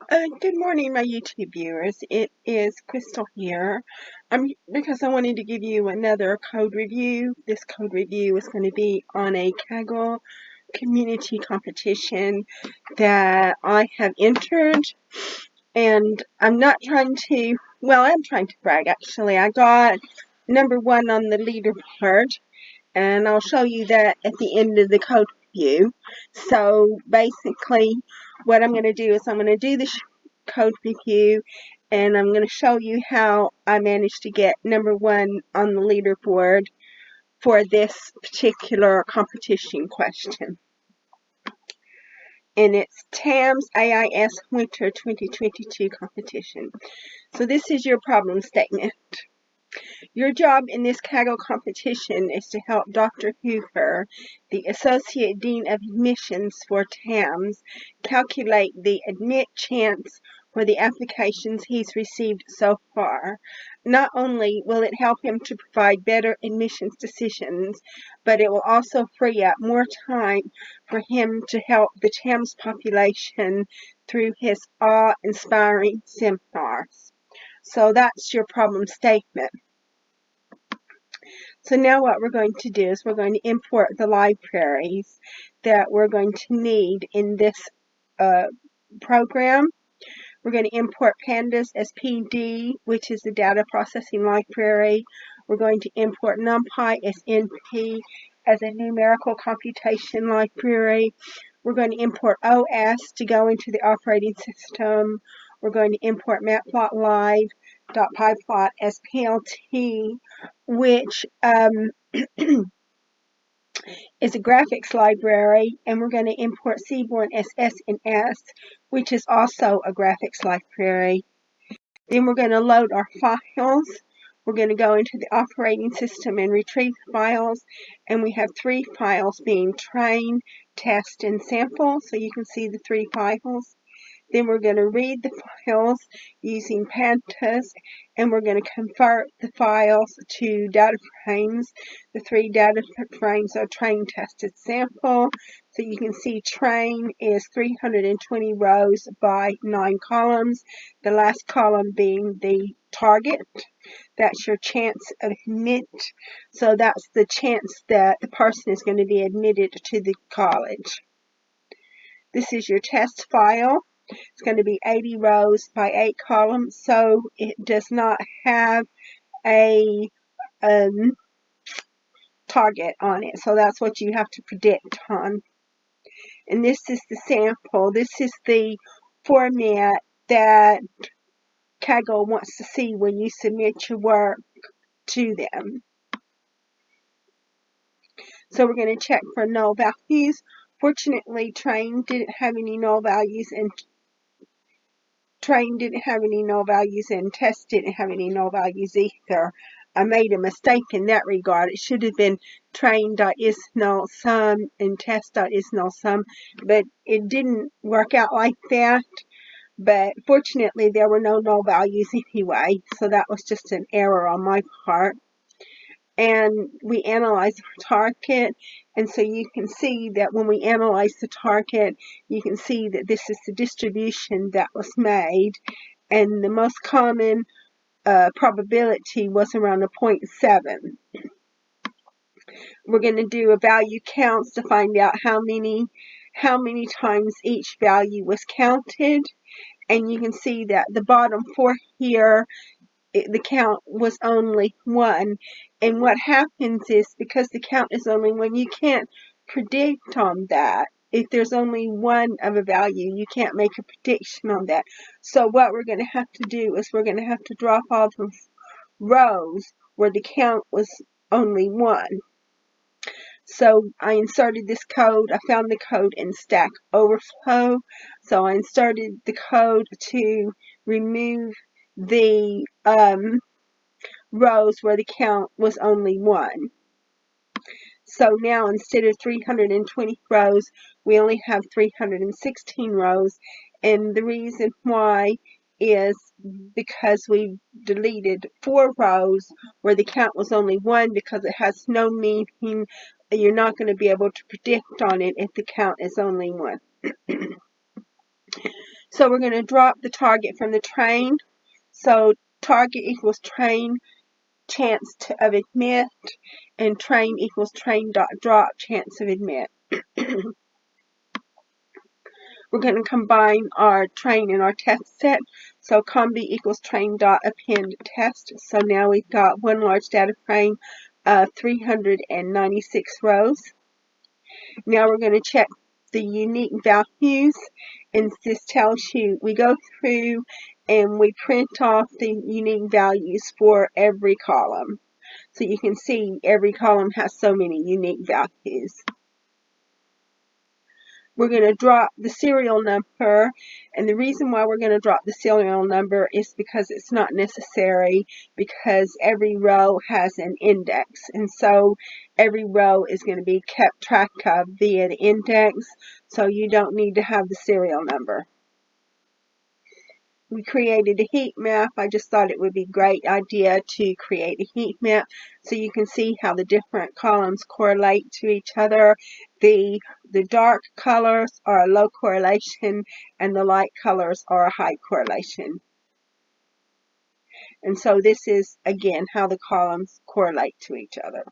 Good morning, my YouTube viewers. It is Crystal here. Because I wanted to give you another code review. This code review is going to be on a Kaggle community competition that I have entered. And I'm not trying to, well, I'm trying to brag actually. I got #1 on the leaderboard, and I'll show you that at the end of the code review. So basically, what I'm going to do is I'm going to do the code review, and I'm going to show you how I managed to get #1 on the leaderboard for this particular competition question. And it's TAMS AIS Winter 2022 competition. So this is your problem statement. Your job in this Kaggle competition is to help Dr. Hoover, the Associate Dean of Admissions for TAMS, calculate the admit chance for the applications he's received so far. Not only will it help him to provide better admissions decisions, but it will also free up more time for him to help the TAMS population through his awe-inspiring seminars. So that's your problem statement. So now what we're going to do is we're going to import the libraries that we're going to need in this program. We're going to import pandas as PD, which is the data processing library. We're going to import NumPy as NP as a numerical computation library. We're going to import OS to go into the operating system. We're going to import matplotlib.pyplot as PLT, which is a graphics library, and we're going to import Seaborn as SNS, which is also a graphics library. Then we're going to load our files. We're going to go into the operating system and retrieve files, and we have 3 files being train, test, and sample, so you can see the 3 files. Then we're going to read the files using pandas, and we're going to convert the files to data frames. The 3 data frames are train, tested, sample. So you can see train is 320 rows by 9 columns, the last column being the target. That's your chance of admit. So that's the chance that the person is going to be admitted to the college. This is your test file. It's going to be 80 rows by 8 columns, so it does not have a target on it. So that's what you have to predict on. And this is the sample. This is the format that Kaggle wants to see when you submit your work to them. So we're going to check for null values. Fortunately, train didn't have any null values, and train didn't have any null values, and test didn't have any null values either. I made a mistake in that regard. It should have been train.isNullSum and test.isNullSum, but it didn't work out like that. But fortunately, there were no null values anyway, so that was just an error on my part. And we analyze our target, and so you can see that when we analyze the target, you can see that this is the distribution that was made, and the most common probability was around a 0.7. We're going to do a value counts to find out how many times each value was counted, and you can see that the bottom 4 here, the count was only 1. And what happens is, because the count is only 1, you can't predict on that. If there's only 1 of a value, you can't make a prediction on that. So what we're going to have to do is we're going to have to drop all the rows where the count was only 1. So I inserted this code. I found the code in Stack Overflow. So I inserted the code to remove the rows where the count was only 1. So now instead of 320 rows, we only have 316 rows. And the reason why is because we deleted 4 rows where the count was only 1, because it has no meaning. You're not going to be able to predict on it if the count is only 1. So we're going to drop the target from the train. So target equals train chance of admit, and train equals train dot drop chance of admit. We're going to combine our train and our test set. So comb equals train dot append test. So now we've got one large data frame of 396 rows. Now we're going to check the unique values, and this tells you, we go through and we print off the unique values for every column. So you can see every column has so many unique values. We're going to drop the serial number, and the reason why we're going to drop the serial number is because it's not necessary, because every row has an index, and so every row is going to be kept track of via the index, so you don't need to have the serial number. We created a heat map. I just thought it would be a great idea to create a heat map so you can see how the different columns correlate to each other. The dark colors are a low correlation and the light colors are a high correlation. And so this is, again, how the columns correlate to each other.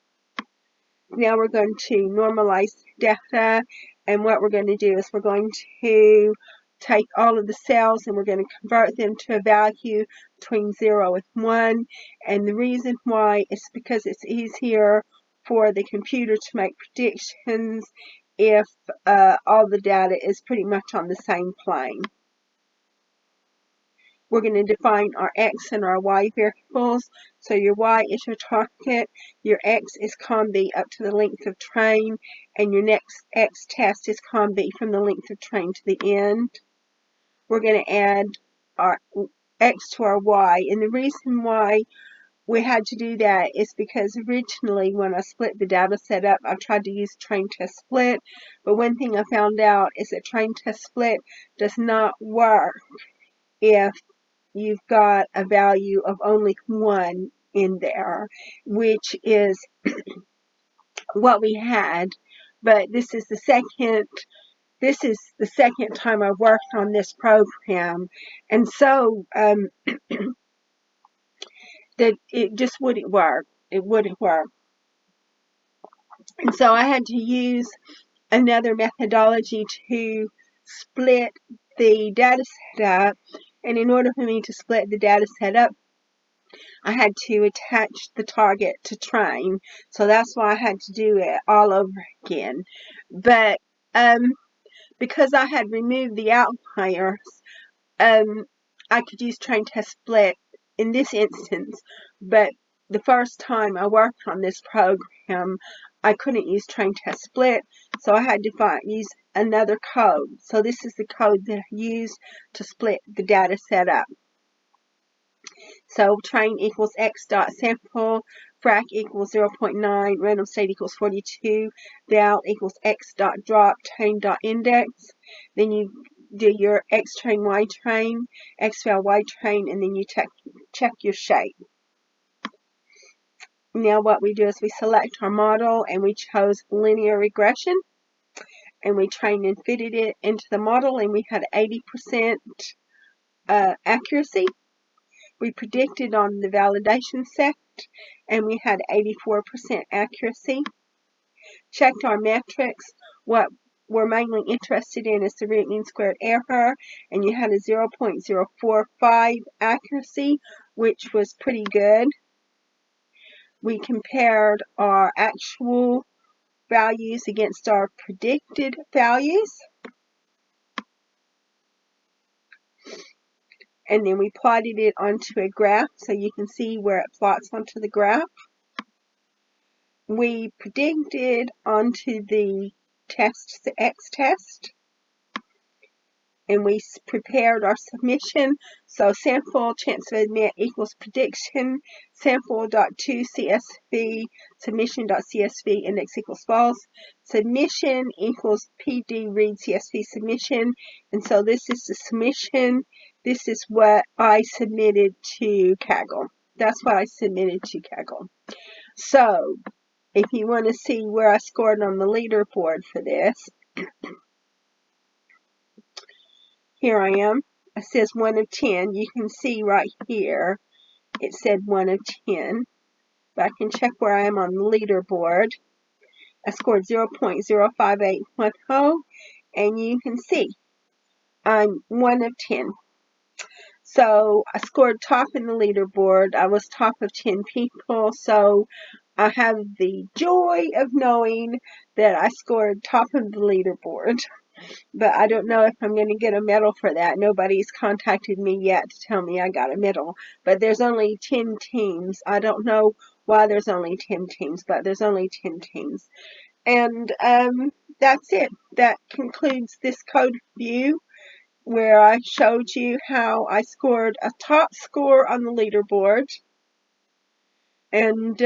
Now we're going to normalize data, and what we're going to do is we're going to take all of the cells and we're going to convert them to a value between 0 and 1, and the reason why is because it's easier for the computer to make predictions if all the data is pretty much on the same plane. We're going to define our X and our Y variables. So your Y is your target, your X is comb up to the length of train, and your next X test is comb from the length of train to the end. We're going to add our X to our Y, and the reason why we had to do that is because originally when I split the data set up, I tried to use train test split, but one thing I found out is that train test split does not work if you've got a value of only 1 in there, which is what we had. But this is the second time I worked on this program, and so that it just wouldn't work. It wouldn't work, and so I had to use another methodology to split the data set up. And in order for me to split the data set up, I had to attach the target to train, so that's why I had to do it all over again. But because I had removed the outliers, I could use train test split in this instance, but the first time I worked on this program, I couldn't use train test split, so I had to use another code. So this is the code that I used to split the data set up. So train equals x dot sample, frac equals 0.9, random state equals 42, val equals x dot drop, train dot index. Then you do your x train, y train, x val, y train, and then you check your shape. Now what we do is we select our model, and we chose linear regression, and we trained and fitted it into the model, and we had 80% accuracy. We predicted on the validation set, and we had 84% accuracy. Checked our metrics. What we're mainly interested in is the root mean squared error, and you had a 0.045 accuracy, which was pretty good. We compared our actual values against our predicted values. And then we plotted it onto a graph so you can see where it plots onto the graph. We predicted onto the test, the X test, and we prepared our submission. So sample chance of admit equals prediction, sample.toCSV, submission.CSV, index equals false, submission equals PD read CSV submission, and so this is the submission. This is what I submitted to Kaggle. That's what I submitted to Kaggle. So if you want to see where I scored on the leaderboard for this, here I am. It says 1 of 10. You can see right here it said 1 of 10. But I can check where I am on the leaderboard. I scored 0.05810, and you can see I'm 1 of 10. So I scored top in the leaderboard. I was top of 10 people, so I have the joy of knowing that I scored top of the leaderboard. But I don't know if I'm going to get a medal for that. Nobody's contacted me yet to tell me I got a medal. But there's only 10 teams. I don't know why there's only 10 teams, but there's only 10 teams. And that's it. That concludes this code review, where I showed you how I scored a top score on the leaderboard. And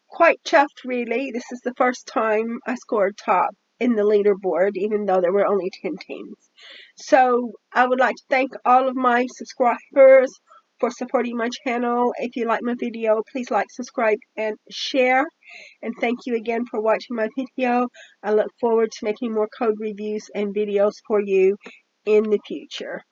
quite chuffed, really. This is the first time I scored top in the leaderboard, even though there were only 10 teams. So I would like to thank all of my subscribers for supporting my channel. If you like my video, please like, subscribe, and share. And thank you again for watching my video. I look forward to making more code reviews and videos for you in the future.